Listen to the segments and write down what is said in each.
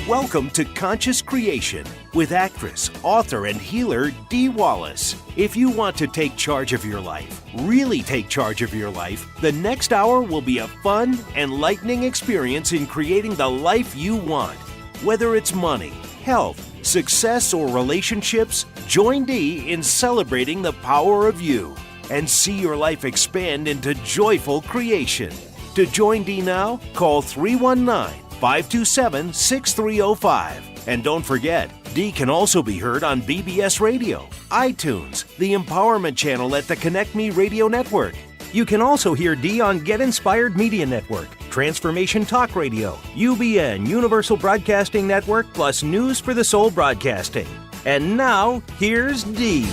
Welcome to Conscious Creation with actress, author, and healer Dee Wallace. If you want to take charge of your life, really take charge of your life, the next hour will be a fun, enlightening experience in creating the life you want. Whether it's money, health, success, or relationships, join Dee in celebrating the power of you and see your life expand into joyful creation. To join Dee now, call 319-527-6305. And don't forget, Dee can also be heard on BBS Radio, iTunes, the Empowerment Channel at the Connect Me Radio Network. You can also hear Dee on Get Inspired Media Network, Transformation Talk Radio, UBN, Universal Broadcasting Network, plus News for the Soul Broadcasting. And now, here's Dee.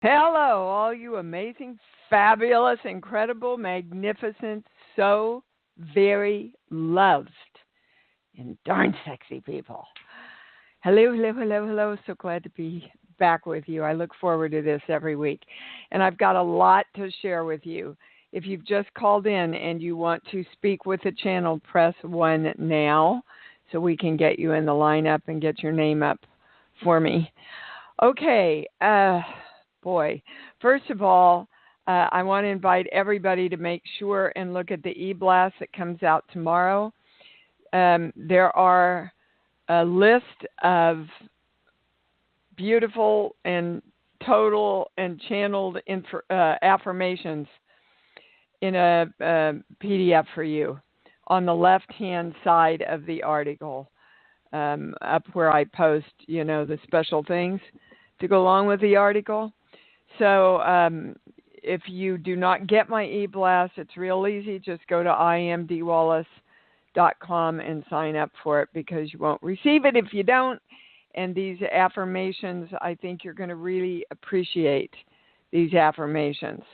Hello, all you amazing, fabulous, incredible, magnificent, so very loved, and darn sexy people. Hello, hello, hello, hello. So glad to be back with you. I look forward to this every week. And I've got a lot to share with you. If you've just called in and you want to speak with the channel, press 1 now so we can get you in the lineup and get your name up for me. Okay, boy. First of all, I want to invite everybody to make sure and look at the e-blast that comes out tomorrow. There are a list of beautiful and total and channeled affirmations in a PDF for you on the left-hand side of the article, up where I post, the special things to go along with the article. So if you do not get my e-blast, it's real easy. Just go to imdwallace.com and sign up for it, because you won't receive it if you don't. And these affirmations, I think you're going to really appreciate these affirmations.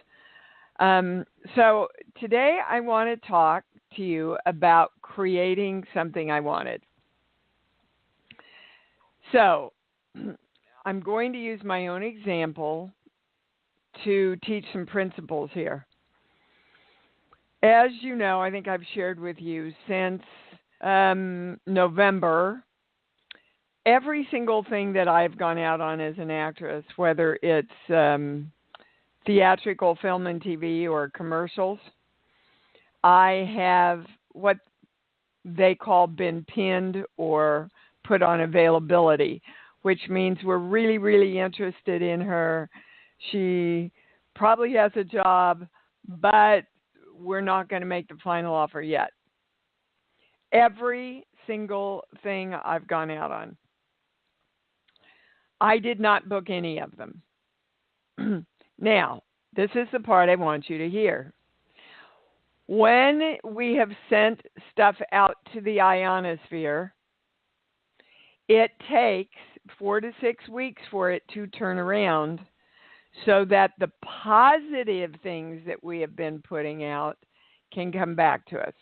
So today I want to talk to you about creating something I wanted. So I'm going to use my own example to teach some principles here. As you know, I think I've shared with you since November, every single thing that I've gone out on as an actress, whether it's theatrical, film and TV, or commercials, I have what they call been pinned or put on availability, which means we're really, really interested in her. She probably has a job, but we're not going to make the final offer yet. Every single thing I've gone out on, I did not book any of them. Now, this is the part I want you to hear. When we have sent stuff out to the ionosphere, it takes 4 to 6 weeks for it to turn around, so that the positive things that we have been putting out can come back to us.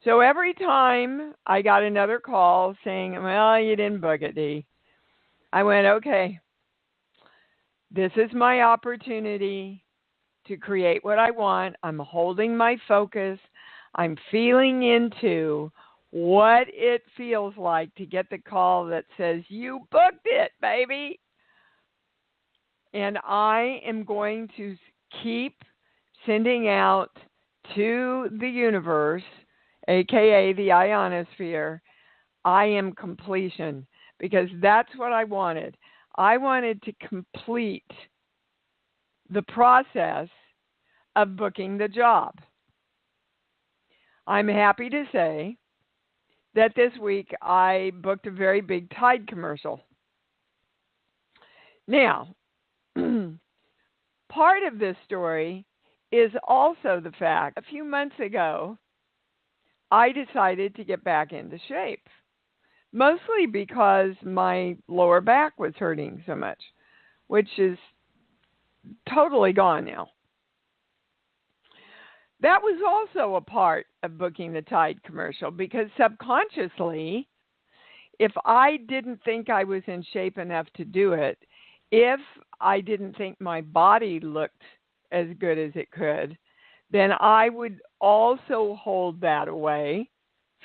So every time I got another call saying, well, you didn't book it, Dee, I went, okay, this is my opportunity to create what I want. I'm holding my focus. I'm feeling into what it feels like to get the call that says, you booked it, baby. And I am going to keep sending out to the universe, aka the ionosphere, I am completion, because that's what I wanted. I wanted to complete the process of booking the job. I'm happy to say that this week I booked a very big Tide commercial. Now, part of this story is also the fact a few months ago, I decided to get back into shape, mostly because my lower back was hurting so much, which is totally gone now. That was also a part of booking the Tide commercial, because subconsciously, if I didn't think I was in shape enough to do it, if I didn't think my body looked as good as it could, then I would also hold that away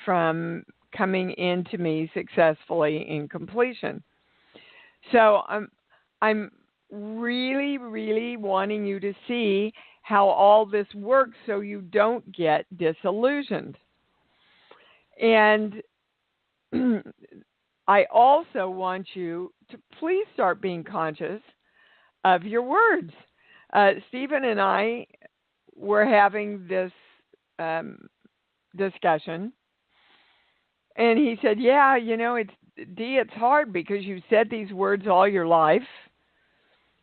from coming into me successfully in completion. So I'm really, really wanting you to see how all this works so you don't get disillusioned. And I also want you to please start being conscious of your words. Stephen and I were having this discussion, and he said, yeah, it's hard because you said these words all your life,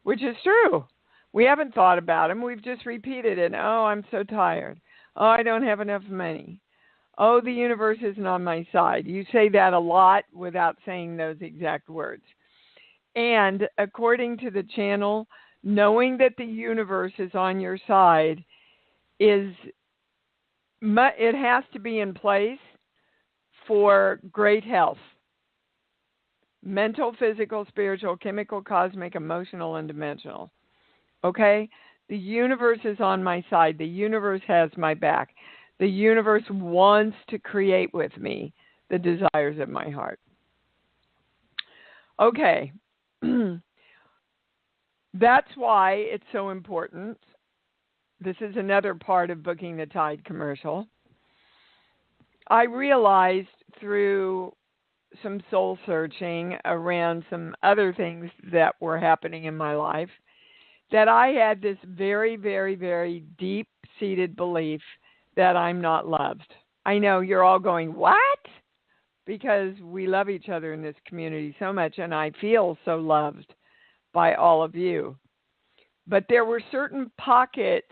which is true. We haven't thought about them. We've just repeated it. Oh, I'm so tired. Oh, I don't have enough money. Oh, the universe isn't on my side. You say that a lot without saying those exact words. And according to the channel, knowing that the universe is on your side it has to be in place for great health. Mental, physical, spiritual, chemical, cosmic, emotional, and dimensional. Okay? The universe is on my side. The universe has my back. The universe wants to create with me the desires of my heart. Okay. That's why it's so important. This is another part of Booking the Tide commercial. I realized through some soul searching around some other things that were happening in my life that I had this very, very, very deep-seated belief that I'm not loved. I know you're all going, what? Because we love each other in this community so much, and I feel so loved by all of you. But there were certain pockets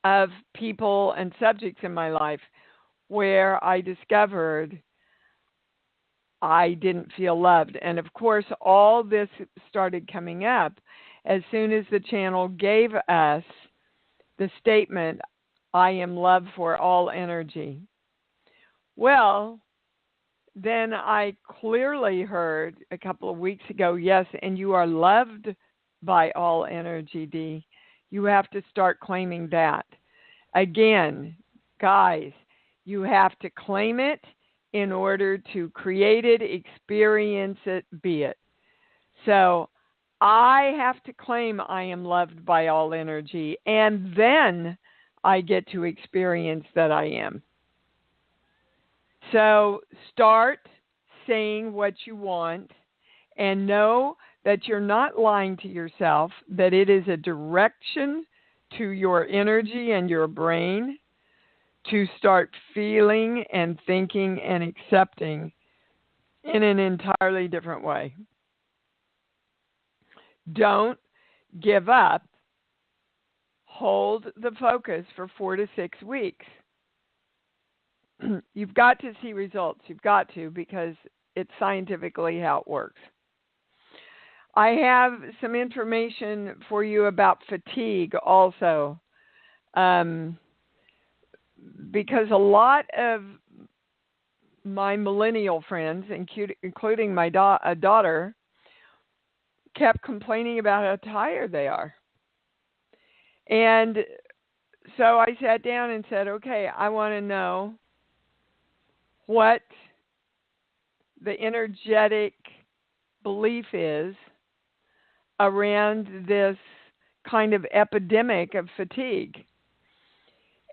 of people and subjects in my life where I discovered I didn't feel loved. And of course, all this started coming up as soon as the channel gave us the statement, I am love for all energy. Well, then I clearly heard a couple of weeks ago, yes, and you are loved by all energy, Dee. You have to start claiming that. Again, guys, you have to claim it in order to create it, experience it, be it. So I have to claim I am loved by all energy, and then I get to experience that I am. So start saying what you want and know that you're not lying to yourself, that it is a direction to your energy and your brain to start feeling and thinking and accepting in an entirely different way. Don't give up. Hold the focus for 4 to 6 weeks. You've got to see results. You've got to, because it's scientifically how it works. I have some information for you about fatigue also, because a lot of my millennial friends, including my daughter, kept complaining about how tired they are. And so I sat down and said, okay, I want to know what the energetic belief is around this kind of epidemic of fatigue.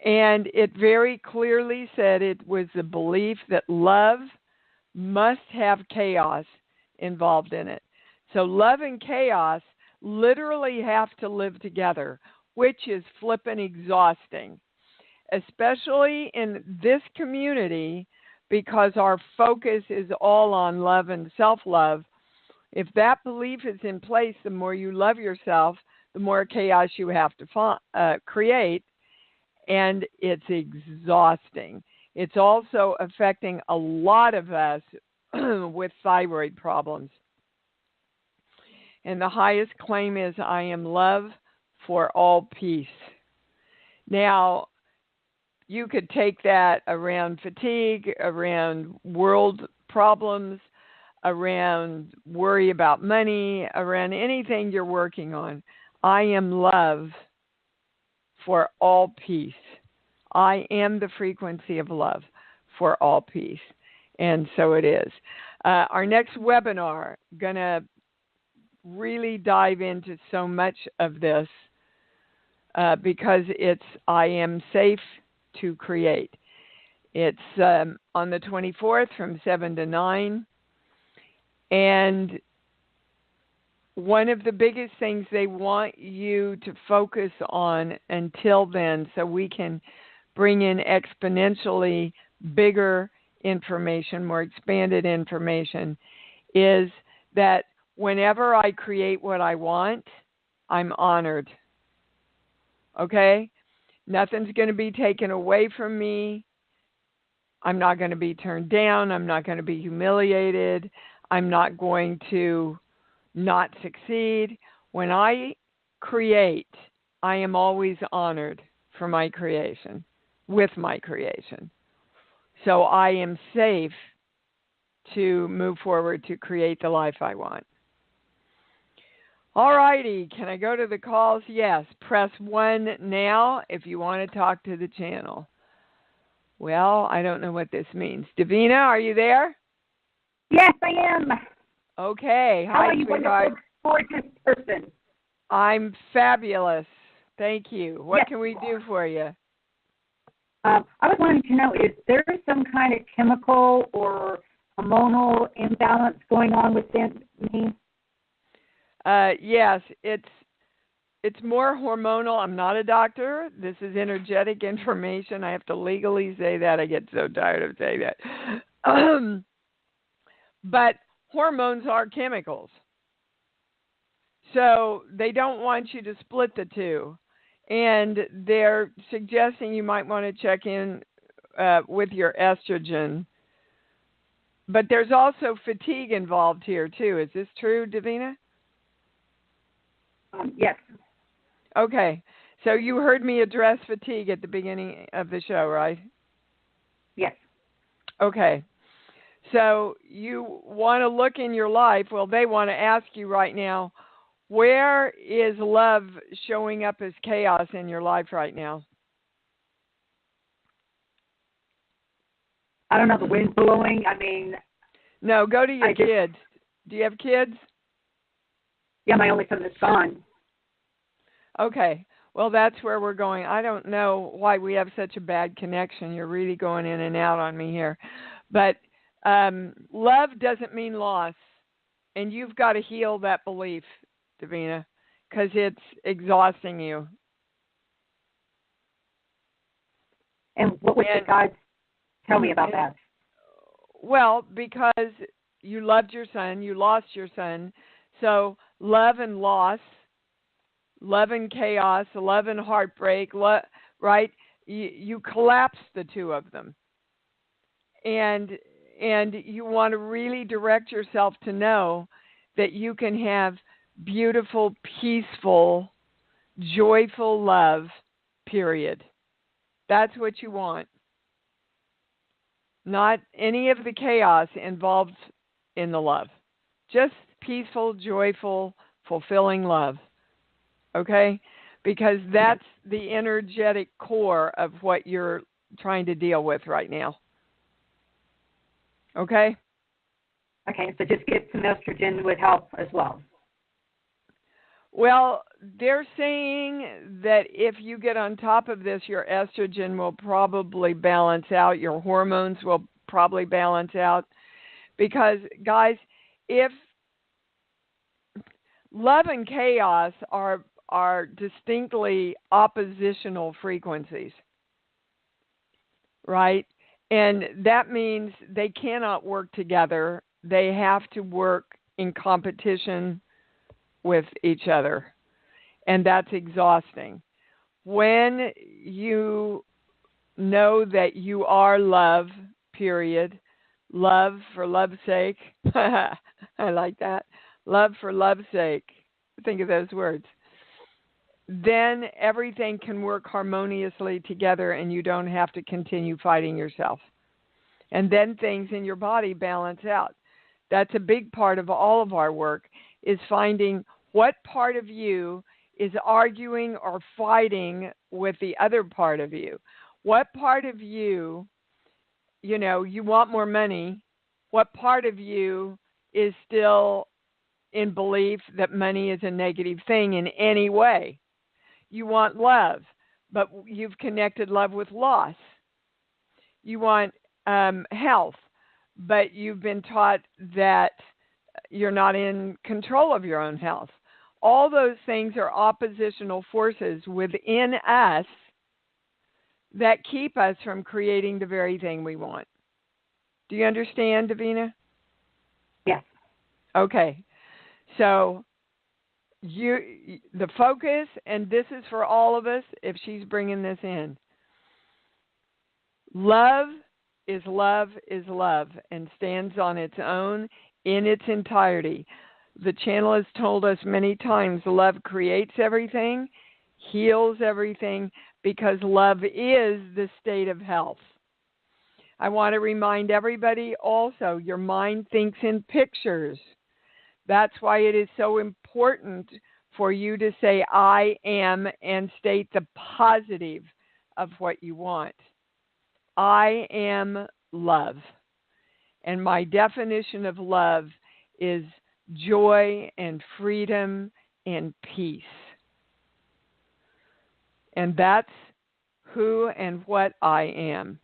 And it very clearly said it was the belief that love must have chaos involved in it. So love and chaos literally have to live together, which is flippin' exhausting, especially in this community, because our focus is all on love and self-love. If that belief is in place, the more you love yourself, the more chaos you have to create, and it's exhausting. It's also affecting a lot of us with thyroid problems. And the highest claim is, I am love for all peace. Now, you could take that around fatigue, around world problems, around worry about money, around anything you're working on. I am love for all peace. I am the frequency of love for all peace. And so it is. Our next webinar, going to really dive into so much of this because it's I am safe to create. It's on the 24th from 7 to 9. And one of the biggest things they want you to focus on until then, so we can bring in exponentially bigger information, more expanded information, is that whenever I create what I want, I'm honored. Okay? Nothing's going to be taken away from me. I'm not going to be turned down. I'm not going to be humiliated. I'm not going to not succeed. When I create, I am always honored for my creation, with my creation. So I am safe to move forward to create the life I want. All righty, can I go to the calls? Yes, press 1 now if you want to talk to the channel. Well, I don't know what this means. Davina, are you there? Yes, I am. Okay. How Hi, are you, sweetheart. gorgeous person? I'm fabulous. Thank you. What Yes, can we do for you? I was wanting to know, is there some kind of chemical or hormonal imbalance going on within me? Yes, it's more hormonal. I'm not a doctor. This is energetic information. I have to legally say that. I get so tired of saying that. But hormones are chemicals. So they don't want you to split the two. And they're suggesting you might want to check in with your estrogen. But there's also fatigue involved here, too. Is this true, Davina? Yes. Okay. So you heard me address fatigue at the beginning of the show, right? Yes. Okay. So you want to look in your life. Well, they want to ask you right now, where is love showing up as chaos in your life right now? I don't know, the wind's blowing. I mean... No, go to your kids. Do you have kids? Yeah, my only son is gone. Okay. Well, that's where we're going. I don't know why we have such a bad connection. You're really going in and out on me here. But love doesn't mean loss. And you've got to heal that belief, Davina, because it's exhausting you. And what would the guides tell me about that? Well, because you loved your son, you lost your son. So love and loss, love and chaos, love and heartbreak, right? You collapse the two of them. And you want to really direct yourself to know that you can have beautiful, peaceful, joyful love, period. That's what you want. Not any of the chaos involved in the love. Just peaceful, joyful, fulfilling love. Okay? Because that's the energetic core of what you're trying to deal with right now. Okay? Okay, so just get some estrogen would help as well. Well, they're saying that if you get on top of this, your estrogen will probably balance out. Your hormones will probably balance out. Because, guys, if love and chaos are distinctly oppositional frequencies, right? And that means they cannot work together. They have to work in competition with each other. And that's exhausting. When you know that you are love, period, love for love's sake, I like that, love for love's sake, think of those words, then everything can work harmoniously together and you don't have to continue fighting yourself. And then things in your body balance out. That's a big part of all of our work, is finding what part of you is arguing or fighting with the other part of you. What part of you you want more money, what part of you is still in belief that money is a negative thing in any way? You want love, but you've connected love with loss. You want health, but you've been taught that you're not in control of your own health. All those things are oppositional forces within us that keep us from creating the very thing we want. Do you understand, Davina? Yes. Okay. So the focus, and this is for all of us if she's bringing this in, love is love is love and stands on its own in its entirety. The channel has told us many times love creates everything, heals everything, because love is the state of health. I want to remind everybody also, your mind thinks in pictures. That's why it is so important for you to say, I am, and state the positive of what you want. I am love. And my definition of love is joy and freedom and peace. And that's who and what I am.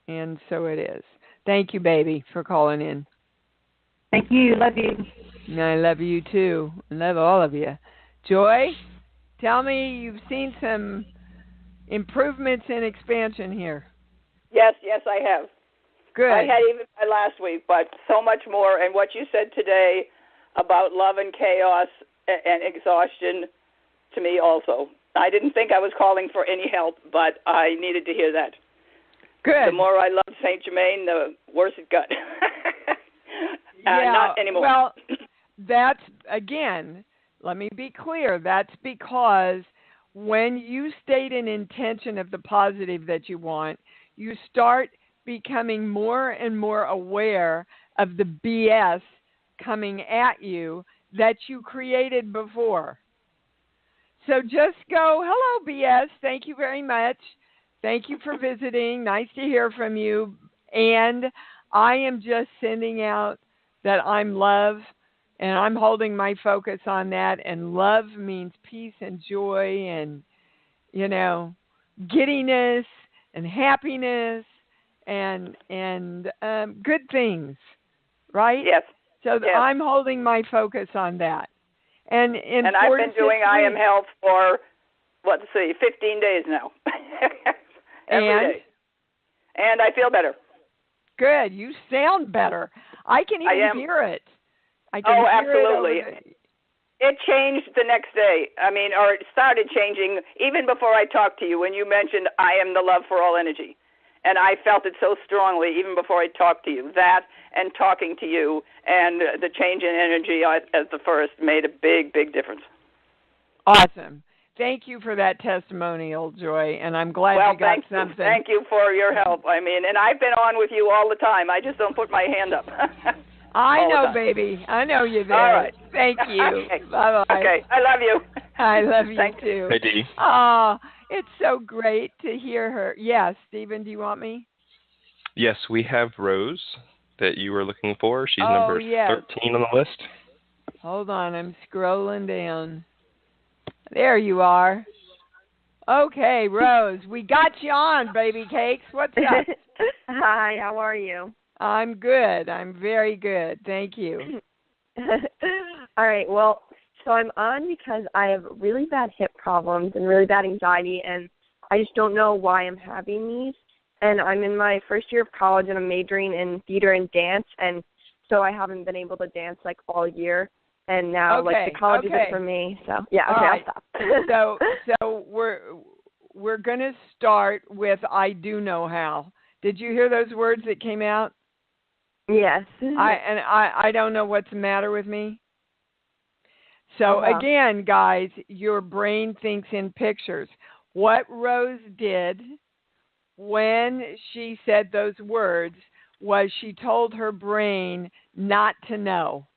And so it is. Thank you, baby, for calling in. Thank you. Love you. And I love you, too. I love all of you. Joy, tell me you've seen some improvements in expansion here. Yes, I have. Good. I had even my last week, but so much more. And what you said today about love and chaos and exhaustion to me also. I didn't think I was calling for any help, but I needed to hear that. Good. The more I loved St. Germain, the worse it got. Yeah, not anymore. Well, that's, again, let me be clear. That's because when you state an intention of the positive that you want, you start becoming more and more aware of the BS coming at you that you created before. So just go, hello, BS. Thank you very much. Thank you for visiting. Nice to hear from you. And I am just sending out that I'm love, and I'm holding my focus on that. And love means peace and joy and, giddiness and happiness and good things, right? Yes. So yes. I'm holding my focus on that. And I've been doing I Am Health for, 15 days now. Every day. And I feel better. Good. You sound better. I can even hear it. I can hear absolutely. It It changed the next day. Or it started changing even before I talked to you when you mentioned I am the love for all energy. And I felt it so strongly even before I talked to you. That and talking to you and the change in energy as the first made a big, big difference. Awesome. Thank you for that testimonial, Joy, and I'm glad you got something. Thank you for your help. And I've been on with you all the time. I just don't put my hand up. I know, baby. I know you're there. All right. Thank you. Okay. Bye-bye. Okay. I love you. I love you, too. Hey, Dee. Oh, it's so great to hear her. Yes, Stephen, do you want me? Yes, we have Rose that you were looking for. She's number 13 on the list. Hold on. I'm scrolling down. There you are. Okay, Rose. We got you on, baby cakes. What's up? Hi, how are you? I'm good. I'm very good. Thank you. All right, well, so I'm on because I have really bad hip problems and really bad anxiety, and I just don't know why I'm having these. And I'm in my first year of college, and I'm majoring in theater and dance, and so I haven't been able to dance, all year. And now, the college isn't for me. So, I'll stop. So we're going to start with I do know how. Did you hear those words that came out? Yes. I don't know what's the matter with me. So again, guys, your brain thinks in pictures. What Rose did when she said those words was she told her brain not to know.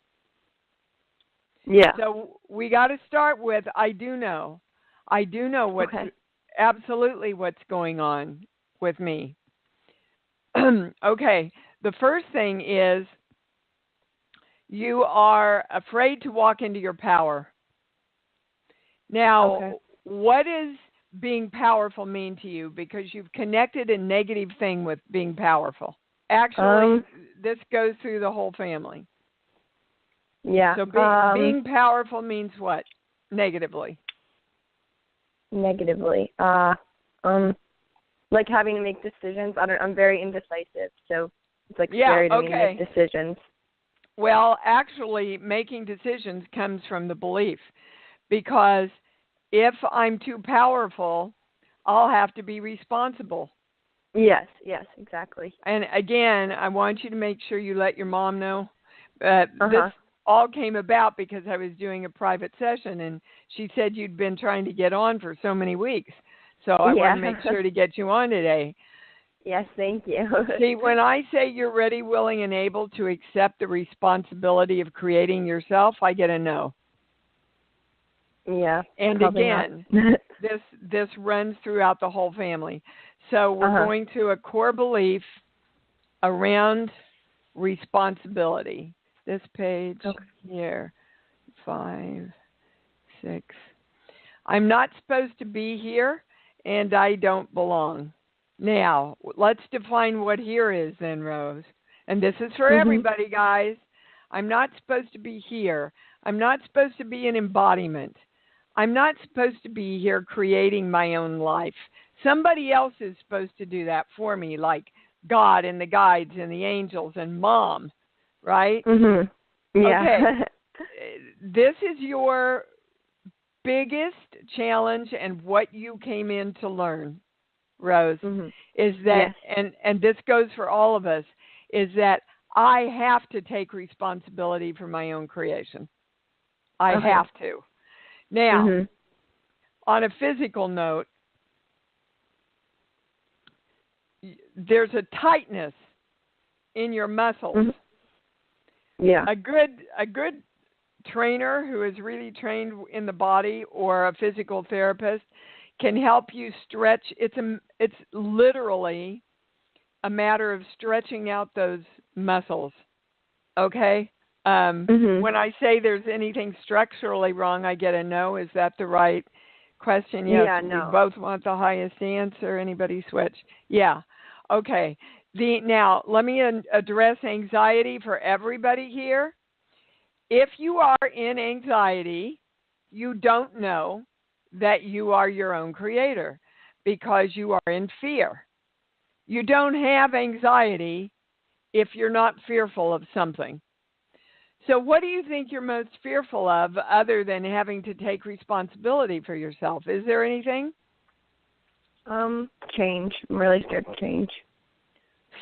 Yeah. So we got to start with I do know. I do know absolutely what's going on with me. Okay, the first thing is you are afraid to walk into your power. Now, what does being powerful mean to you? Because you've connected a negative thing with being powerful. Actually, this goes through the whole family. Yeah. So being powerful means what? Negatively. Negatively. Like having to make decisions. I'm very indecisive, so it's like scary to me to make decisions. Well, actually, making decisions comes from the belief, because if I'm too powerful, I'll have to be responsible. Yes, exactly. And again, I want you to make sure you let your mom know. This all came about because I was doing a private session, and she said you'd been trying to get on for so many weeks. So I want to make sure to get you on today. Yes, thank you. See, when I say you're ready, willing, and able to accept the responsibility of creating yourself, I get a no. Yeah. And again, this runs throughout the whole family. So we're going to a core belief around responsibility. This page here, 5, 6. I'm not supposed to be here, and I don't belong. Now, let's define what here is then, Rose. And this is for everybody, guys. I'm not supposed to be here. I'm not supposed to be an embodiment. I'm not supposed to be here creating my own life. Somebody else is supposed to do that for me, like God and the guides and the angels and Mom, right? Yeah. Okay. This is your biggest challenge and what you came in to learn, Rose, is that, and this goes for all of us, is that I have to take responsibility for my own creation. I have to. Now, on a physical note, there's a tightness in your muscles. Yeah. A good trainer who is really trained in the body, or a physical therapist, can help you stretch. It's literally a matter of stretching out those muscles. Okay? When I say there's anything structurally wrong, I get a no. Is that the right question? Yes. Yeah, no. We both want the highest answer. Anybody switch? Yeah. Okay. Now, let me address anxiety for everybody here. If you are in anxiety, you don't know that you are your own creator because you are in fear. You don't have anxiety if you're not fearful of something. So what do you think you're most fearful of other than having to take responsibility for yourself? Is there anything? Change. I'm really scared of change.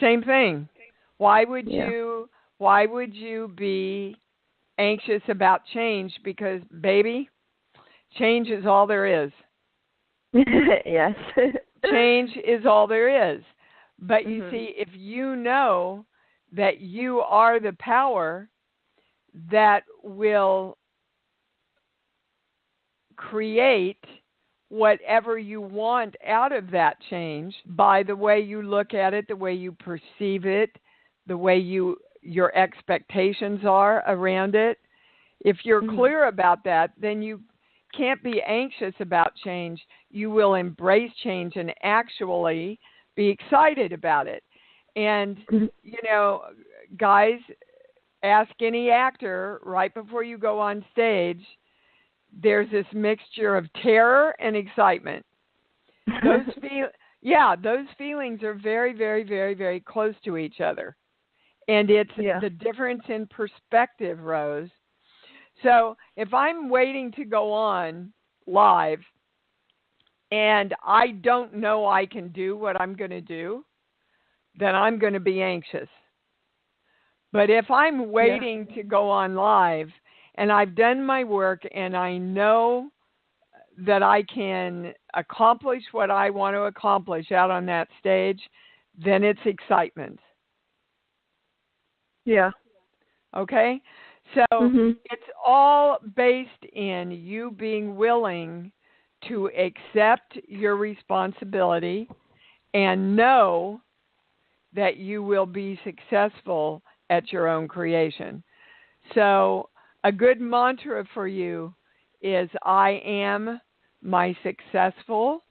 Same thing. Why would you be anxious about change? Because, baby, change is all there is. Yes. Change is all there is. But you see, if you know that you are the power that will create whatever you want out of that change by the way you look at it, the way you perceive it, the way your expectations are around it. If you're clear about that, then you can't be anxious about change. You will embrace change and actually be excited about it. And, guys, ask any actor right before you go on stage, there's this mixture of terror and excitement. Those feelings are very, very, very, very close to each other. And it's the difference in perspective, Rose. So if I'm waiting to go on live and I don't know I can do what I'm going to do, then I'm going to be anxious. But if I'm waiting to go on live and I've done my work and I know that I can accomplish what I want to accomplish out on that stage, then it's excitement. Yeah. Okay? So it's all based in you being willing to accept your responsibility and know that you will be successful at your own creation. So a good mantra for you is, I am my successful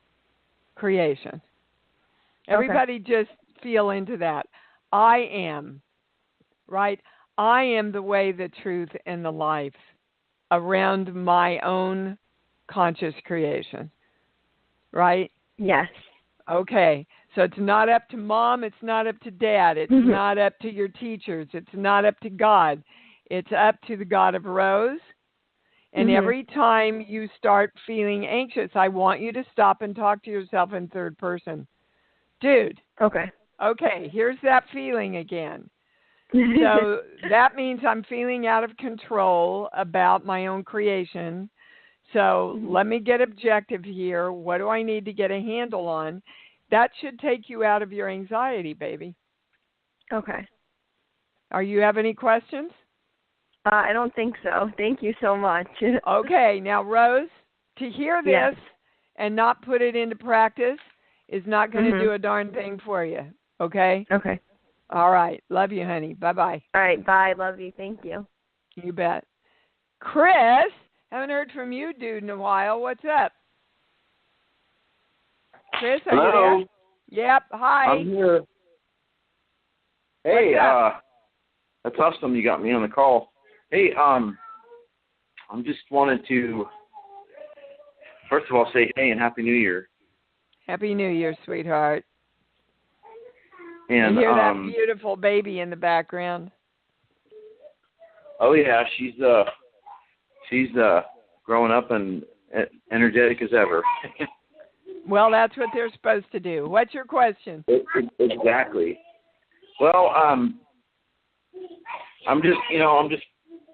creation. Everybody just feel into that. I am, right? I am the way, the truth, and the life around my own conscious creation, right? Yes. Okay. So it's not up to mom. It's not up to dad. It's not up to your teachers. It's not up to God. It's up to the God of Rose. And every time you start feeling anxious, I want you to stop and talk to yourself in third person. Dude. Okay, here's that feeling again. So that means I'm feeling out of control about my own creation. So let me get objective here. What do I need to get a handle on? That should take you out of your anxiety, baby. Okay. Are you have any questions? I don't think so. Thank you so much. Okay, now Rose, to hear this and not put it into practice is not going to do a darn thing for you. Okay? Okay. All right. Love you, honey. Bye-bye. All right. Bye. Love you. Thank you. You bet. Chris, haven't heard from you, dude, in a while. What's up? Chris, are you there? Yep. Hi. I'm here. Hey, that's awesome. You got me on the call. Hey, I'm just wanted to, first of all, say hey and Happy New Year. Happy New Year, sweetheart. And you hear that beautiful baby in the background? Oh yeah, she's growing up and energetic as ever. Well, that's what they're supposed to do. What's your question? Exactly. Well, I'm just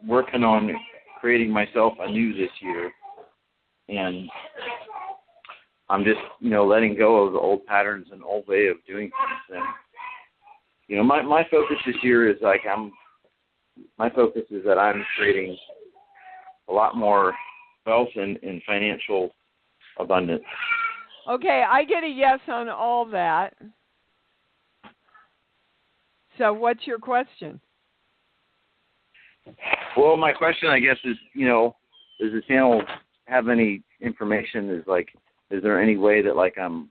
working on creating myself anew this year, and I'm just letting go of the old patterns and old way of doing things. And my focus this year is my focus is that I'm creating a lot more wealth and financial abundance. Okay, I get a yes on all that. So what's your question? Well, my question, I guess, is, does the channel have any information? Is there any way that, I'm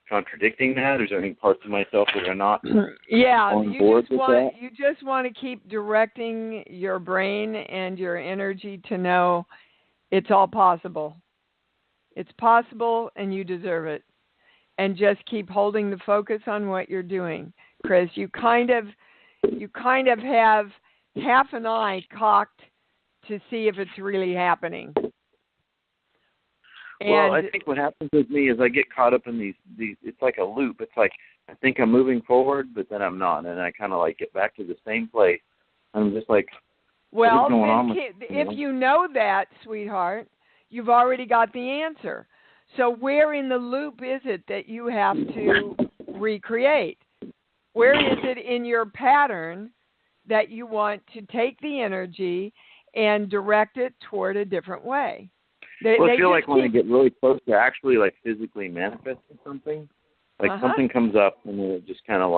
contradicting that? Is there any parts of myself that are not on board with that? You just want to keep directing your brain and your energy to know it's all possible. It's possible, and you deserve it. And just keep holding the focus on what you're doing, Chris. You kind of have half an eye cocked to see if it's really happening. Well, I think what happens with me is I get caught up in these. It's like a loop. It's like I think I'm moving forward, but then I'm not, and I kind of get back to the same place. I'm just like, well, what is going on with if you know that, sweetheart, you've already got the answer. So where in the loop is it that you have to recreate? Where is it in your pattern that you want to take the energy and direct it toward a different way? I feel like when I get really close to actually physically manifesting something, something comes up and then it just kind of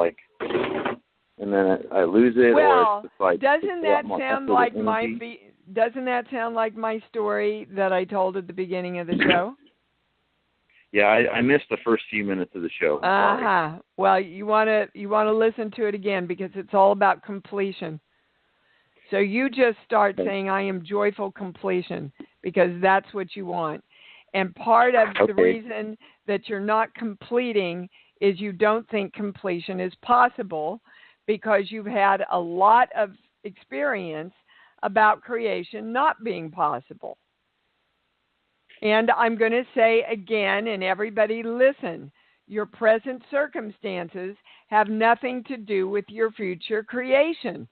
and then I lose it. Well, or it's doesn't that sound like doesn't that sound like my story that I told at the beginning of the show? Yeah, I missed the first few minutes of the show. Well, you want to listen to it again because it's all about completion. So you just start saying, I am joyful completion, because that's what you want. And part of the reason that you're not completing is you don't think completion is possible, because you've had a lot of experience about creation not being possible. And I'm going to say again, and everybody listen, your present circumstances have nothing to do with your future creation.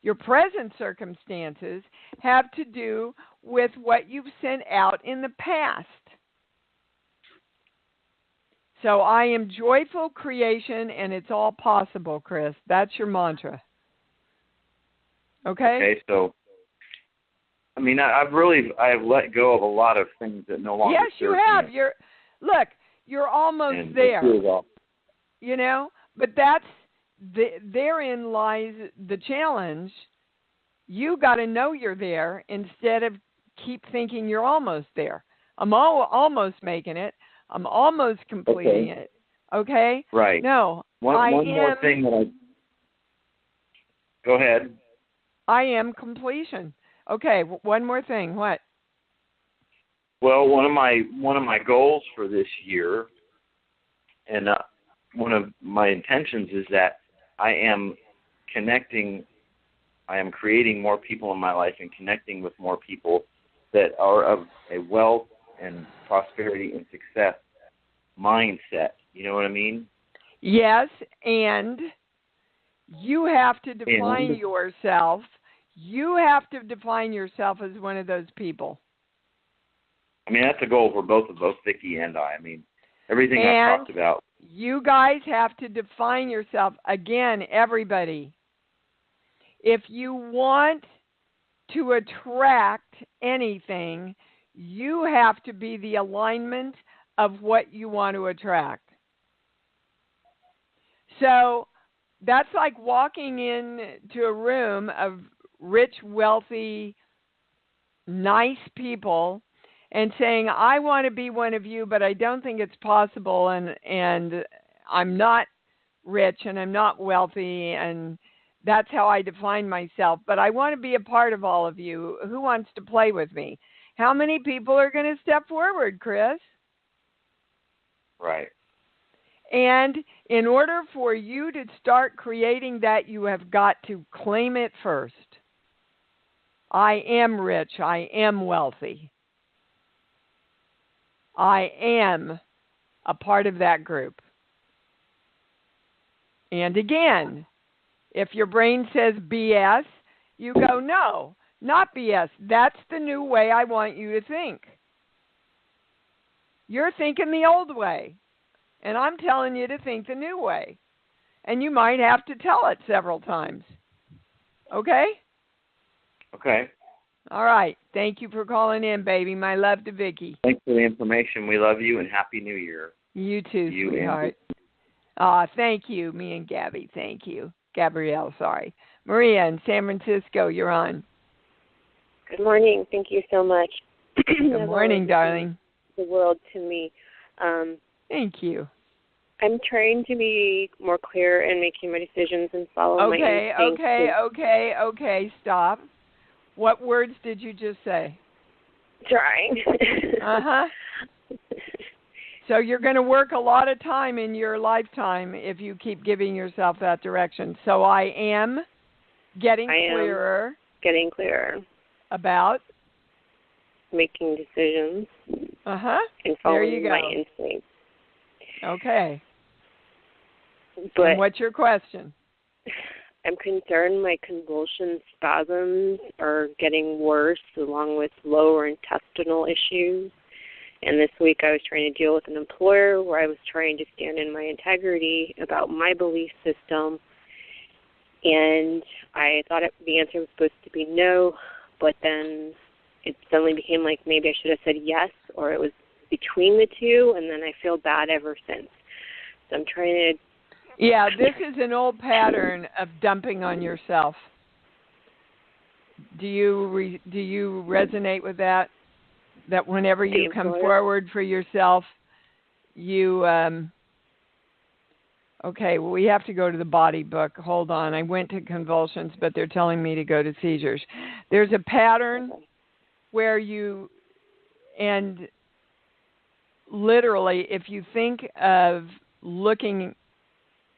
Your present circumstances have to do with what you've sent out in the past. So I am joyful creation, and it's all possible, Chris. That's your mantra. Okay? Okay, so, I mean, I've let go of a lot of things that no longer Yes, you have. me. You're almost and there. you know, but therein lies the challenge. You got to know you're there instead of keep thinking you're almost there. I'm almost making it. I'm almost completing it. Okay? Right. No. One more thing that Go ahead. I am completion. Okay. One more thing. What? Well, one of my goals for this year, and one of my intentions is that I am creating more people in my life and connecting with more people that are of a wealth and prosperity and success mindset. You know what I mean? Yes, and you have to define yourself. You have to define yourself as one of those people. I mean, that's a goal for both Vicki and I. I mean, everything I've talked about. You guys have to define yourself. Again, everybody. If you want to attract anything, you have to be the alignment of what you want to attract. So that's like walking into a room of rich, wealthy, nice people and saying, I want to be one of you, but I don't think it's possible, and I'm not rich and I'm not wealthy, and that's how I define myself. But I want to be a part of all of you. Who wants to play with me? How many people are going to step forward, Chris? Right. And in order for you to start creating that, you have got to claim it first. I am rich. I am wealthy. I am a part of that group. And again, if your brain says BS, you go, no, not BS. That's the new way I want you to think. You're thinking the old way, and I'm telling you to think the new way. And you might have to tell it several times. Okay? Okay. All right. Thank you for calling in, baby. My love to Vicki. Thanks for the information. We love you, and Happy New Year. You too, you sweetheart. Thank you, me and Gabby. Thank you. Gabrielle, sorry. Maria in San Francisco, you're on. Good morning. Thank you so much. Good morning, darling. The world to me. Thank you. I'm trying to be more clear in making my decisions and follow my instincts. Okay. Stop. What words did you just say? Trying. Uh-huh. So you're going to work a lot of time in your lifetime if you keep giving yourself that direction. So I am getting clearer. Getting clearer. About? Making decisions. Uh-huh. And following my instincts. Okay. But and what's your question? I'm concerned my convulsion spasms are getting worse along with lower intestinal issues. And this week I was trying to deal with an employer where I was trying to stand in my integrity about my belief system. And I thought the answer was supposed to be no, but then it suddenly became like maybe I should have said yes, or it was between the two, and then I feel bad ever since. So I'm trying to... Yeah, this is an old pattern of dumping on yourself. Do you resonate with that? That whenever you come forward for yourself, you... Okay, well, we have to go to the body book. Hold on. I went to convulsions, but they're telling me to go to seizures. There's a pattern where you... And literally, if you think of looking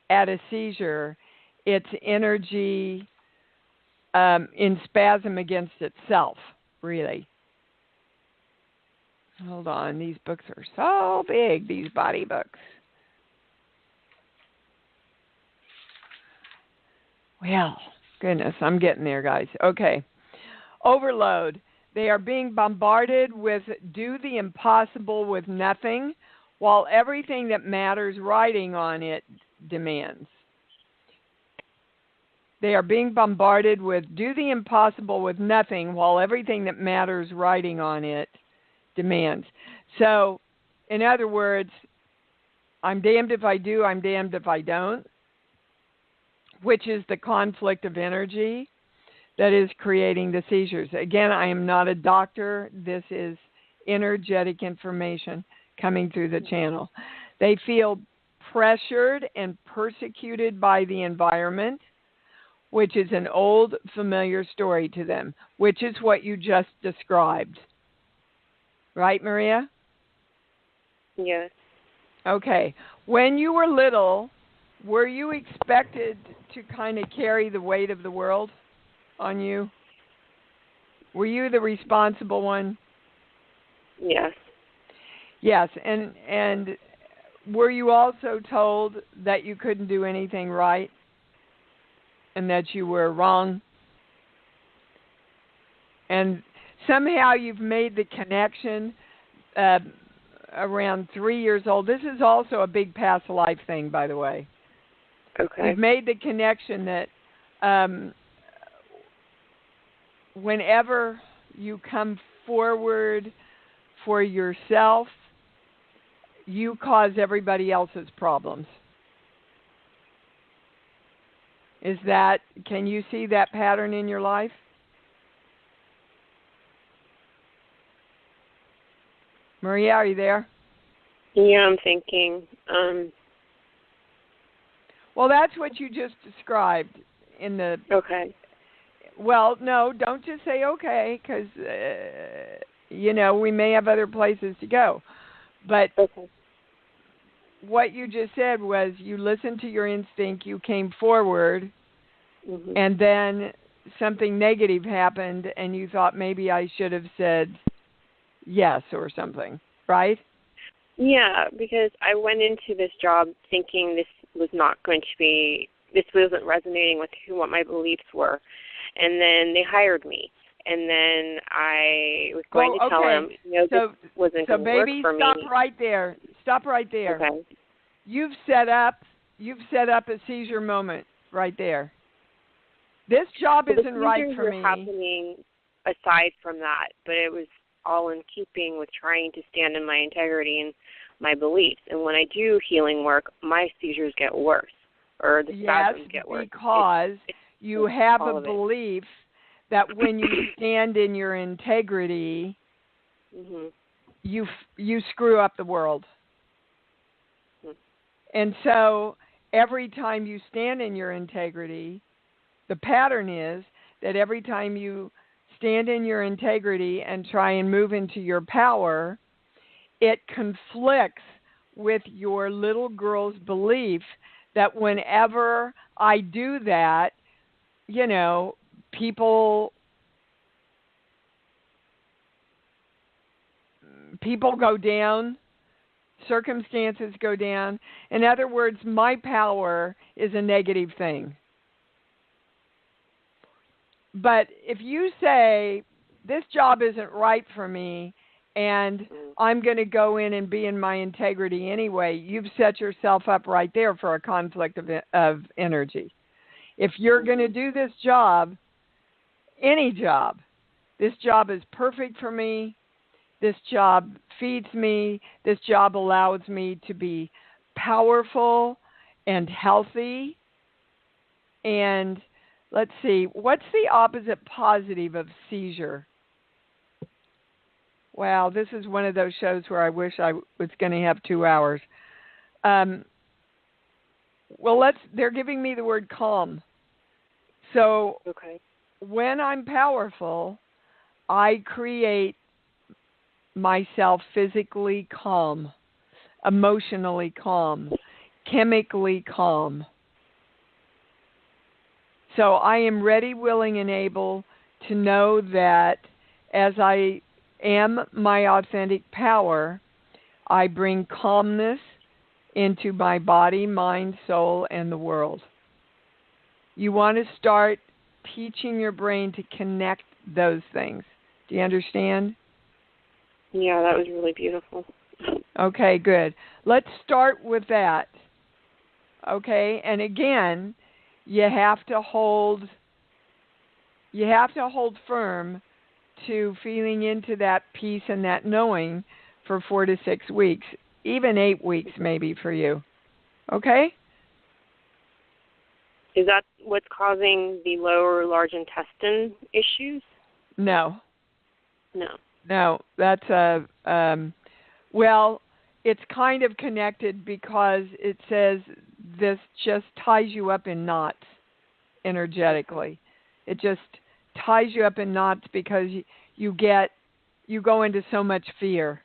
at a seizure, it's energy in spasm against itself, really. Hold on. These books are so big, these body books. Well, goodness, I'm getting there, guys. Okay. Overload. They are being bombarded with do the impossible with nothing, while everything that matters riding on it demands. They are being bombarded with do the impossible with nothing, while everything that matters riding on it demands. So, in other words, I'm damned if I do, I'm damned if I don't, which is the conflict of energy that is creating the seizures. Again, I am not a doctor. This is energetic information coming through the channel. They feel pressured and persecuted by the environment, which is an old familiar story to them, which is what you just described. Right, Maria? Yes. Okay. When you were little, were you expected to kind of carry the weight of the world on you? Were you the responsible one? Yes. Yes, and were you also told that you couldn't do anything right and that you were wrong? And somehow you've made the connection around 3 years old. This is also a big past life thing, by the way. Okay. You've made the connection that whenever you come forward for yourself, you cause everybody else's problems. Can you see that pattern in your life? Maria, are you there? Yeah, I'm thinking. Well, that's what you just described in the... Okay. Well, no, don't just say okay, because, we may have other places to go. But okay. What you just said was you listened to your instinct, you came forward, and then something negative happened, and you thought maybe I should have said yes or something, right? Yeah, because I went into this job thinking this wasn't resonating with what my beliefs were. And then they hired me. And then I was going to tell them, this wasn't going to work for me. So baby, stop right there. Okay. You've set up a seizure moment right there. This job isn't right for me. Happening aside from that, but it was all in keeping with trying to stand in my integrity and my beliefs. And when I do healing work, my seizures get worse, or the spasms get worse. Because you have a belief that when you stand in your integrity, you screw up the world. And so every time you stand in your integrity, the pattern is that every time you stand in your integrity and try and move into your power, it conflicts with your little girl's belief that whenever I do that, people go down, circumstances go down. In other words, my power is a negative thing. But if you say, this job isn't right for me, and I'm going to go in and be in my integrity anyway, you've set yourself up right there for a conflict of energy. If you're going to do this job, any job, this job is perfect for me, this job feeds me, this job allows me to be powerful and healthy. And let's see, what's the opposite positive of seizure? Wow, this is one of those shows where I wish I was going to have 2 hours. They're giving me the word calm. So when I'm powerful, I create myself physically calm, emotionally calm, chemically calm. So I am ready, willing, and able to know that as I am my authentic power, I bring calmness into my body, mind, soul, and the world. You want to start teaching your brain to connect those things. Do you understand? Yeah, that was really beautiful. Okay, good. Let's start with that. Okay, and again, you have to hold firm to feeling into that peace and that knowing for 4 to 6 weeks. even 8 weeks maybe for you. Okay? Is that what's causing the lower large intestine issues? No. No. No, that's well, it's kind of connected because it says this just ties you up in knots energetically. It just ties you up in knots because you go into so much fear,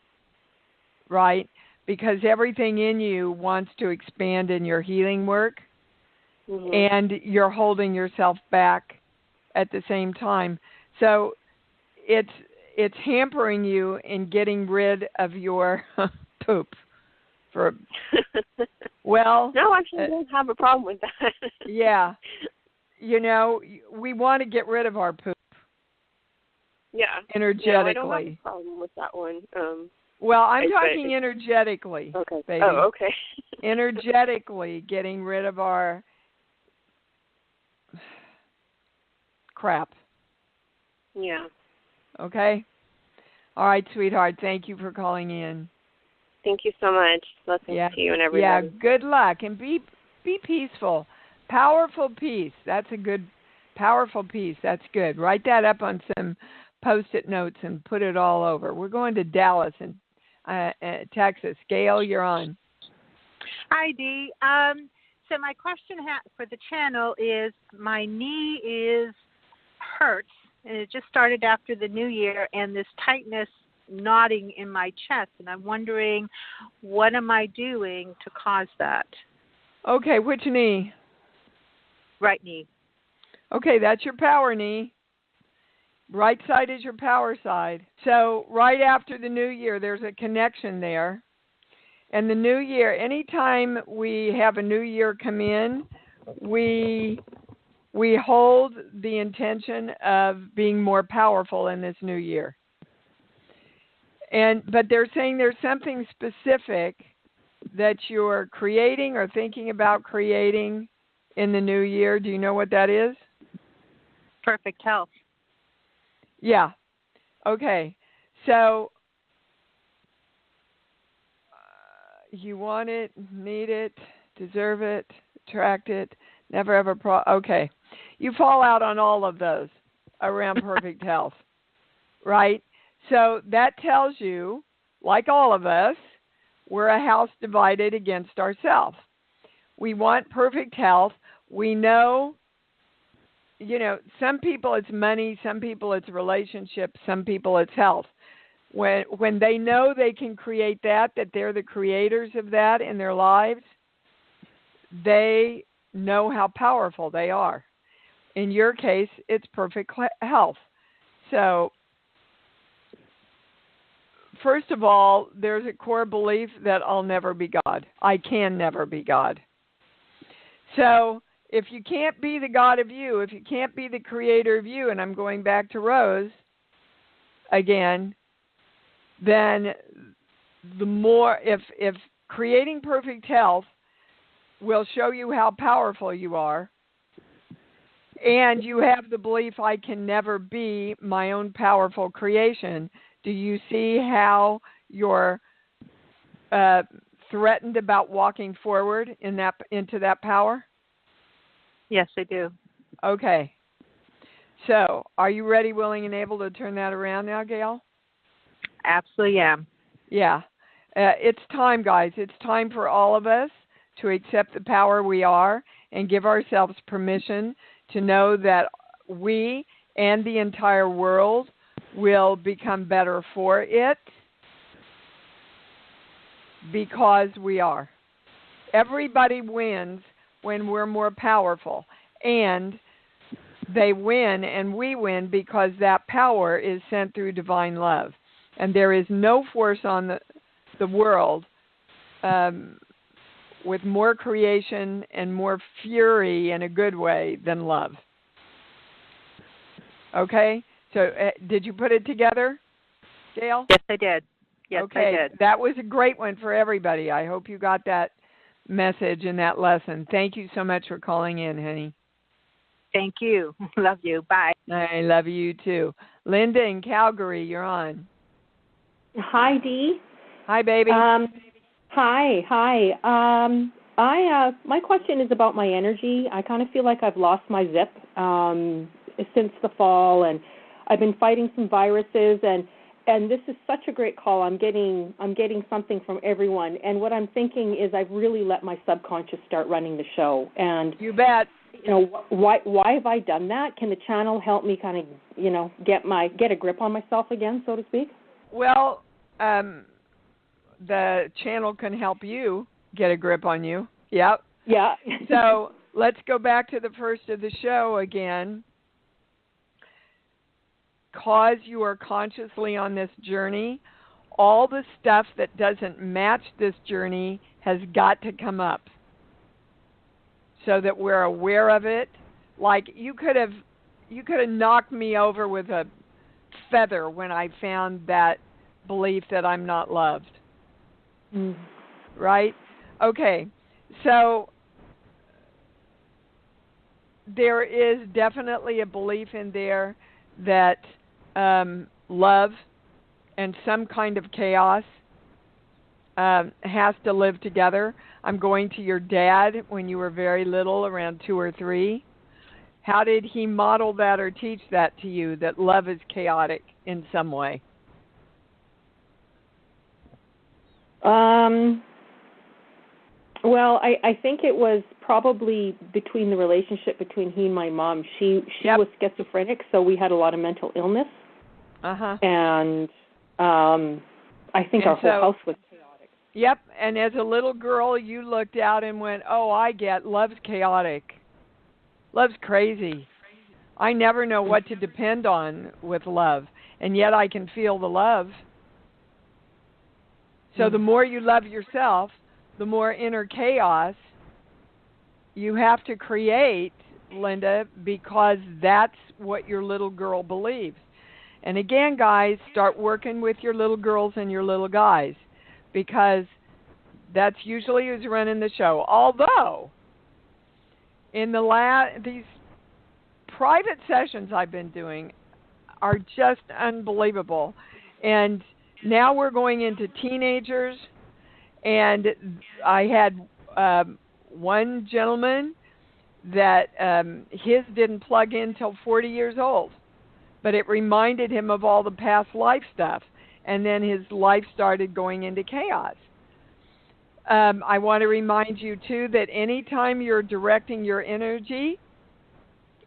right? Because everything in you wants to expand in your healing work, and you're holding yourself back at the same time. So it's hampering you in getting rid of your poop. Well, no, actually, I don't have a problem with that. Yeah, we want to get rid of our poop. Yeah, energetically. No, I don't have a problem with that one. Well, I'm talking energetically. Okay. Baby. Oh, okay. Energetically, getting rid of our crap. Yeah. Okay? All right, sweetheart. Thank you for calling in. Thank you so much. Blessings to you and everybody. Yeah, good luck. And be peaceful. Powerful peace. That's a good, powerful peace. That's good. Write that up on some Post-it notes and put it all over. We're going to Dallas and Texas. Gail, you're on. Hi, Dee. So my question for the channel is, my knee hurts, and it just started after the new year, and this tightness knotting in my chest, and I'm wondering, what am I doing to cause that? Okay, which knee? Right knee. Okay, that's your power knee. Right side is your power side. So right after the new year, there's a connection there. And the new year, anytime we have a new year come in, we hold the intention of being more powerful in this new year. But they're saying there's something specific that you're creating or thinking about creating in the new year. Do you know what that is? Perfect health. Yeah. Okay. So you want it, need it, deserve it, attract it, never ever okay. You fall out on all of those around perfect health, right? So that tells you, like all of us, we're a house divided against ourselves. We want perfect health. We know, some people it's money, some people it's relationships, some people it's health. When they know they can create that they're the creators of that in their lives, they know how powerful they are. In your case, it's perfect health. So, first of all, there's a core belief that I'll never be God. I can never be God. So, if you can't be the God of you, if you can't be the creator of you, and I'm going back to Rose again, then the more, if creating perfect health will show you how powerful you are, and you have the belief I can never be my own powerful creation, do you see how you're threatened about walking forward into that power? Yes, I do. Okay. So, are you ready, willing, and able to turn that around now, Gail? Absolutely am. Yeah. It's time, guys. It's time for all of us to accept the power we are and give ourselves permission to know that we and the entire world will become better for it because we are. Everybody wins when we're more powerful, and they win and we win because that power is sent through divine love. And there is no force on the world with more creation and more fury in a good way than love. Okay? So did you put it together, Gail? Yes, I did. Yes, okay. I did. That was a great one for everybody. I hope you got that message and that lesson. Thank you so much for calling in, honey. Thank you. Love you. Bye. I love you too. Linda in Calgary, you're on. Hi, Dee. Hi, baby. Hi. Hi. My question is about my energy. I kind of feel like I've lost my zip since the fall, and I've been fighting some viruses, and this is such a great call. I'm getting something from everyone, and what I'm thinking is I've really let my subconscious start running the show. And you bet. Why have I done that? Can the channel help me kind of get a grip on myself again, so to speak? Well, the channel can help you get a grip on you. Yep. Yeah. So let's go back to the first of the show again. Because you are consciously on this journey, all the stuff that doesn't match this journey has got to come up so that we're aware of it. Like you could have knocked me over with a feather when I found that belief that I'm not loved. Right? Okay. So there is definitely a belief in there that love and some kind of chaos has to live together. I'm going to your dad when you were very little, around 2 or 3. How did he model that or teach that to you, that love is chaotic in some way? Well, I think it was probably between the relationship between he and my mom. She was schizophrenic, so we had a lot of mental illness. And I think our whole house was chaotic. Yep, and as a little girl, you looked out and went, oh, I get, love's chaotic. Love's crazy. I never know what to depend on with love, and yet I can feel the love. So the more you love yourself, the more inner chaos you have to create, Linda, because that's what your little girl believes. And again, guys, start working with your little girls and your little guys, because that's usually who's running the show. Although, in these private sessions I've been doing are just unbelievable. And now we're going into teenagers, and I had one gentleman that his didn't plug in till 40 years old, but it reminded him of all the past life stuff, and then his life started going into chaos. I want to remind you, too, that anytime you're directing your energy,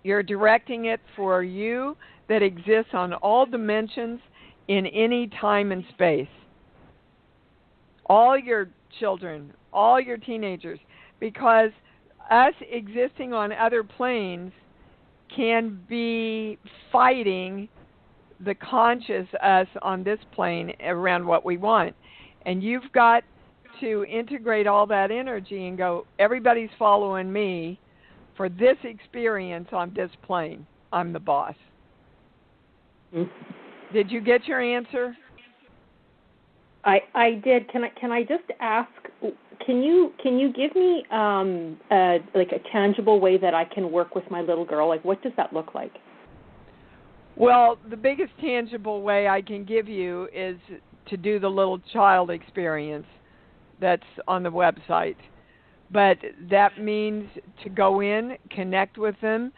you're directing it for you that exists on all dimensions in any time and space. All your children, all your teenagers, because us existing on other planes can be fighting the conscious us on this plane around what we want. And you've got to integrate all that energy and go, everybody's following me for this experience on this plane. I'm the boss. Did you get your answer? I did. Can I just ask? Can you give me like a tangible way that I can work with my little girl? Like, what does that look like? Well, the biggest tangible way I can give you is to do the little child experience that's on the website. But that means to go in, connect with them,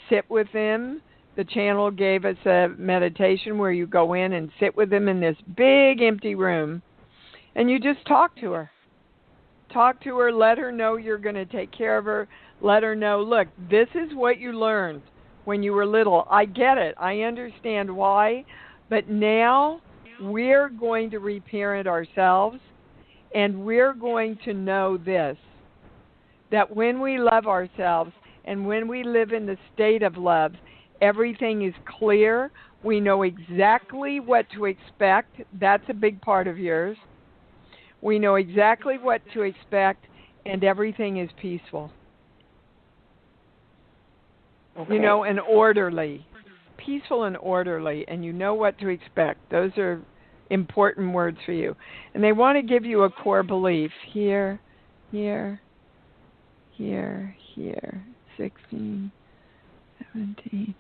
sit with them. The channel gave us a meditation where you go in and sit with them in this big empty room, and you just talk to her. Talk to her, let her know you're going to take care of her. Let her know, look, this is what you learned when you were little. I get it. I understand why. But now we're going to reparent ourselves, and we're going to know this, that when we love ourselves and when we live in the state of love, everything is clear. We know exactly what to expect. That's a big part of yours. We know exactly what to expect, and everything is peaceful. Okay. You know, and orderly. Peaceful and orderly, and you know what to expect. Those are important words for you. And they want to give you a core belief. Here, here, here, here. 16, 17,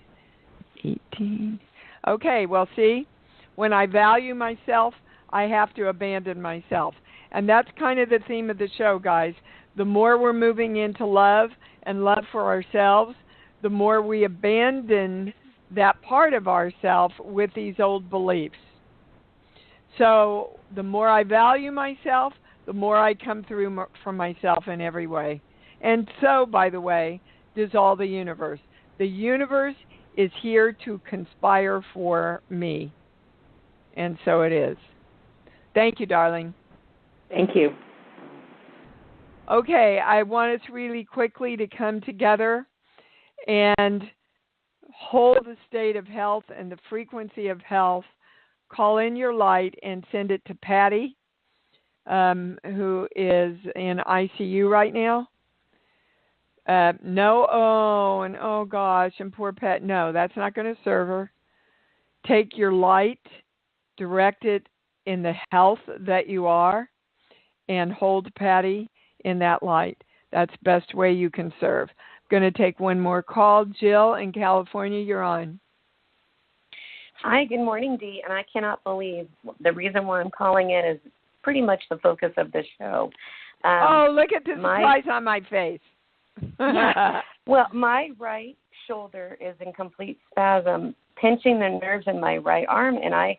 18. Okay, well, see, when I value myself, I have to abandon myself. And that's kind of the theme of the show, guys. The more we're moving into love and love for ourselves, the more we abandon that part of ourself with these old beliefs. So the more I value myself, the more I come through for myself in every way. And so, by the way, does all the universe. The universe is here to conspire for me. And so it is. Thank you, darling. Thank you. Okay, I want us really quickly to come together and hold the state of health and the frequency of health. Call in your light and send it to Patty, who is in ICU right now. Oh gosh, and poor Pat. No, that's not going to serve her. Take your light, direct it in the health that you are, and hold Patty in that light. That's the best way you can serve. I'm going to take one more call. Jill in California, you're on. Hi, good morning, Dee. And I cannot believe the reason why I'm calling in is pretty much the focus of the show. Look at the surprise on my face. Yeah. Well, my right shoulder is in complete spasm, pinching the nerves in my right arm, and I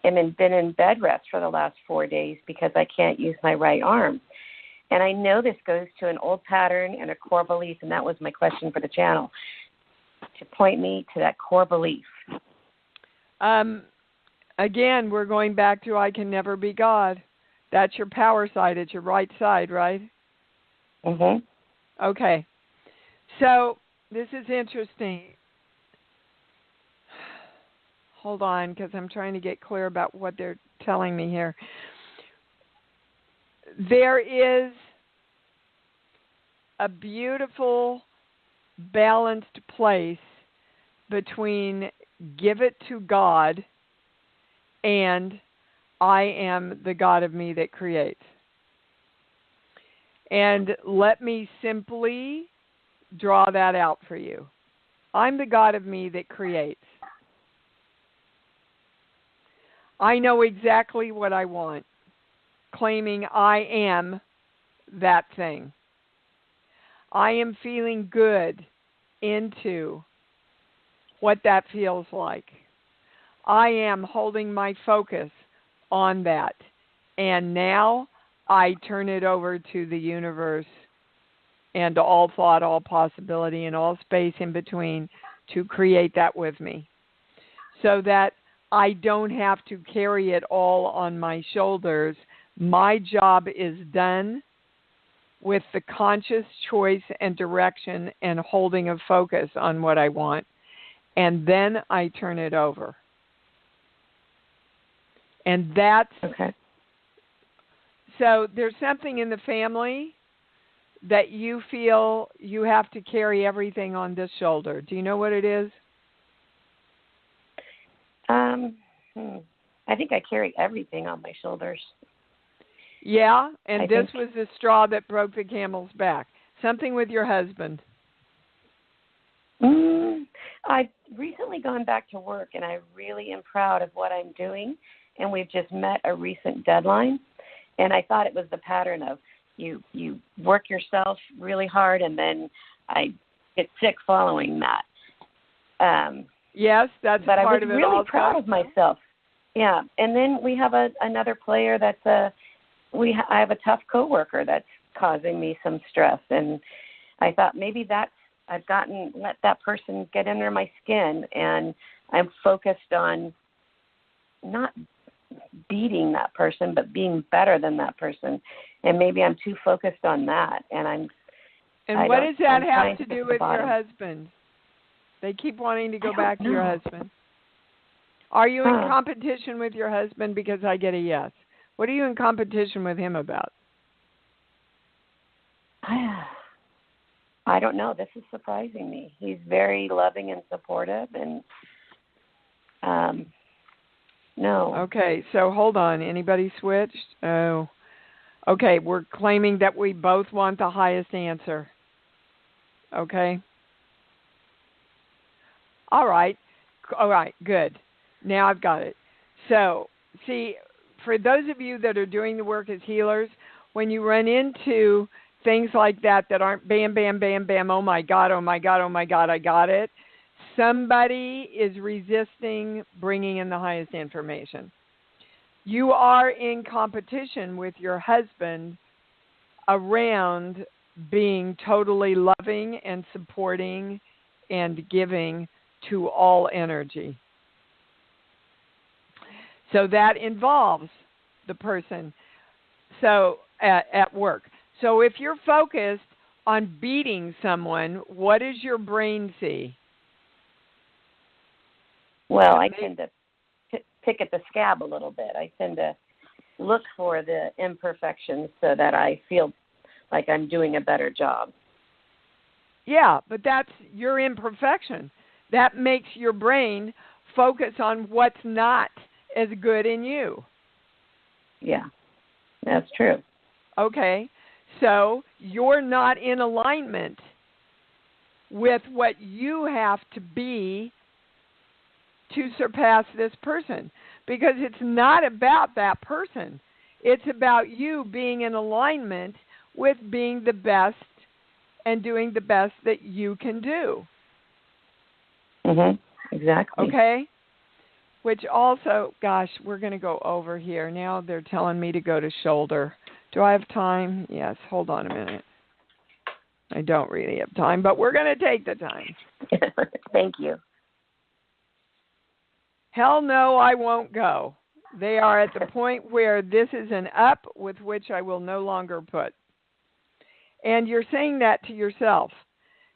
been in bed rest for the last 4 days because I can't use my right arm. And I know this goes to an old pattern and a core belief, and that was my question for the channel, to point me to that core belief. Again, we're going back to I can never be God. That's your power side. It's your right side, right? Mm-hmm. Okay. So this is interesting. Hold on, because I'm trying to get clear about what they're telling me here. There is a beautiful, balanced place between give it to God and I am the God of me that creates. And let me simply draw that out for you. I'm the God of me that creates. I know exactly what I want, claiming I am that thing. I am feeling good into what that feels like. I am holding my focus on that. And now I turn it over to the universe and all thought, all possibility, and all space in between to create that with me, so that I don't have to carry it all on my shoulders. My job is done with the conscious choice and direction and holding of focus on what I want. And then I turn it over. And that's... Okay. So there's something in the family that you feel you have to carry everything on this shoulder. Do you know what it is? I think I carry everything on my shoulders. Yeah, and this was the straw that broke the camel's back. Something with your husband. I've recently gone back to work, and I really am proud of what I'm doing, and we've just met a recent deadline, and I thought it was the pattern of you work yourself really hard, and then I get sick following that. Yes, that's part of it. But I was really proud of myself. Yeah, and then we have another player that's I have a tough coworker that's causing me some stress, and I thought maybe I've let that person get under my skin, and I'm focused on not beating that person, but being better than that person, and maybe I'm too focused on that, and what does that have to do with your husband? They keep wanting to go back to your husband. Are you in competition with your husband? Because I get a yes. What are you in competition with him about? I don't know. This is surprising me. He's very loving and supportive, and no. Okay, so hold on. Anybody switched? Oh. Okay, we're claiming that we both want the highest answer. Okay. All right, good. Now I've got it. So, see, for those of you that are doing the work as healers, when you run into things like that aren't bam, bam, bam, bam, oh my God, oh my God, oh my God, I got it, somebody is resisting bringing in the highest information. You are in competition with your husband around being totally loving and supporting and giving to all energy. So that involves the person at work. So if you're focused on beating someone, what does your brain see? Well, I tend to pick at the scab a little bit. I tend to look for the imperfections so that I feel like I'm doing a better job. Yeah, but that's your imperfection. That makes your brain focus on what's not as good in you. Yeah, that's true. Okay, so you're not in alignment with what you have to be to surpass this person, because it's not about that person. It's about you being in alignment with being the best and doing the best that you can do. Exactly. Okay? Which also, gosh, we're going to go over here. Now they're telling me to go to shoulder. Do I have time? Yes, hold on a minute. I don't really have time, but we're going to take the time. Thank you. Hell no, I won't go. They are at the point where this is an up with which I will no longer put. And you're saying that to yourself.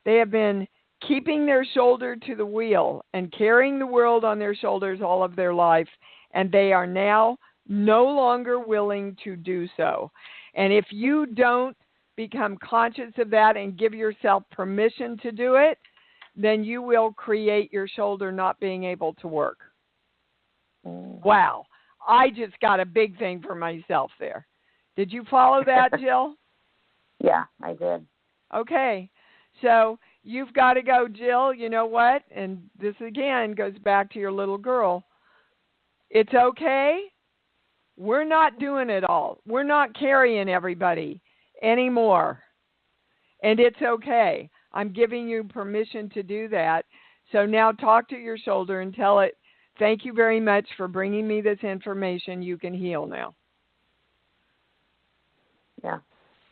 They have been keeping their shoulder to the wheel and carrying the world on their shoulders all of their life, and they are now no longer willing to do so. And if you don't become conscious of that and give yourself permission to do it, then you will create your shoulder not being able to work. Wow. I just got a big thing for myself there. Did you follow that, Jill? Yeah, I did. Okay. So you've got to go, Jill. You know what? And this again goes back to your little girl. It's okay. We're not doing it all. We're not carrying everybody anymore. And it's okay. I'm giving you permission to do that. So now talk to your shoulder and tell it, thank you very much for bringing me this information. You can heal now. Yeah.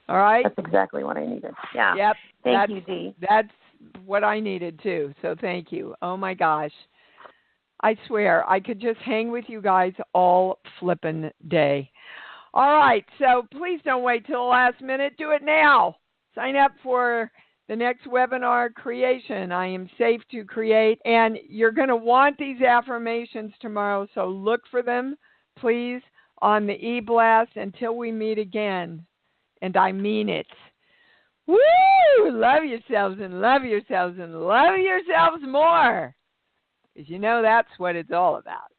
All right? That's exactly what I needed. Yeah. Yep. Thank you, Dee. That's what I needed too. So thank you. Oh my gosh. I swear I could just hang with you guys all flippin' day. All right. So please don't wait till the last minute. Do it now. Sign up for the next webinar, Creation. I am safe to create. And you're going to want these affirmations tomorrow. So look for them, please, on the e-blast until we meet again. And I mean it. Woo! Love yourselves and love yourselves and love yourselves more. Because you know that's what it's all about.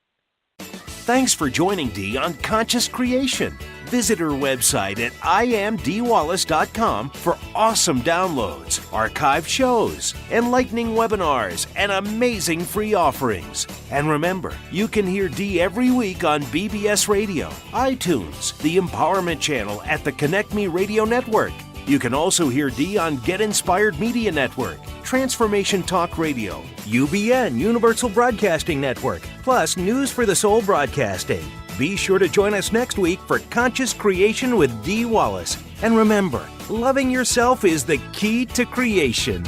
Thanks for joining Dee on Conscious Creation. Visit her website at imdwallace.com for awesome downloads, archived shows, enlightening webinars, and amazing free offerings. And remember, you can hear Dee every week on BBS Radio, iTunes, the Empowerment Channel at the Connect Me Radio Network. You can also hear Dee on Get Inspired Media Network, Transformation Talk Radio, UBN Universal Broadcasting Network, plus News for the Soul Broadcasting. Be sure to join us next week for Conscious Creation with Dee Wallace. And remember, loving yourself is the key to creation.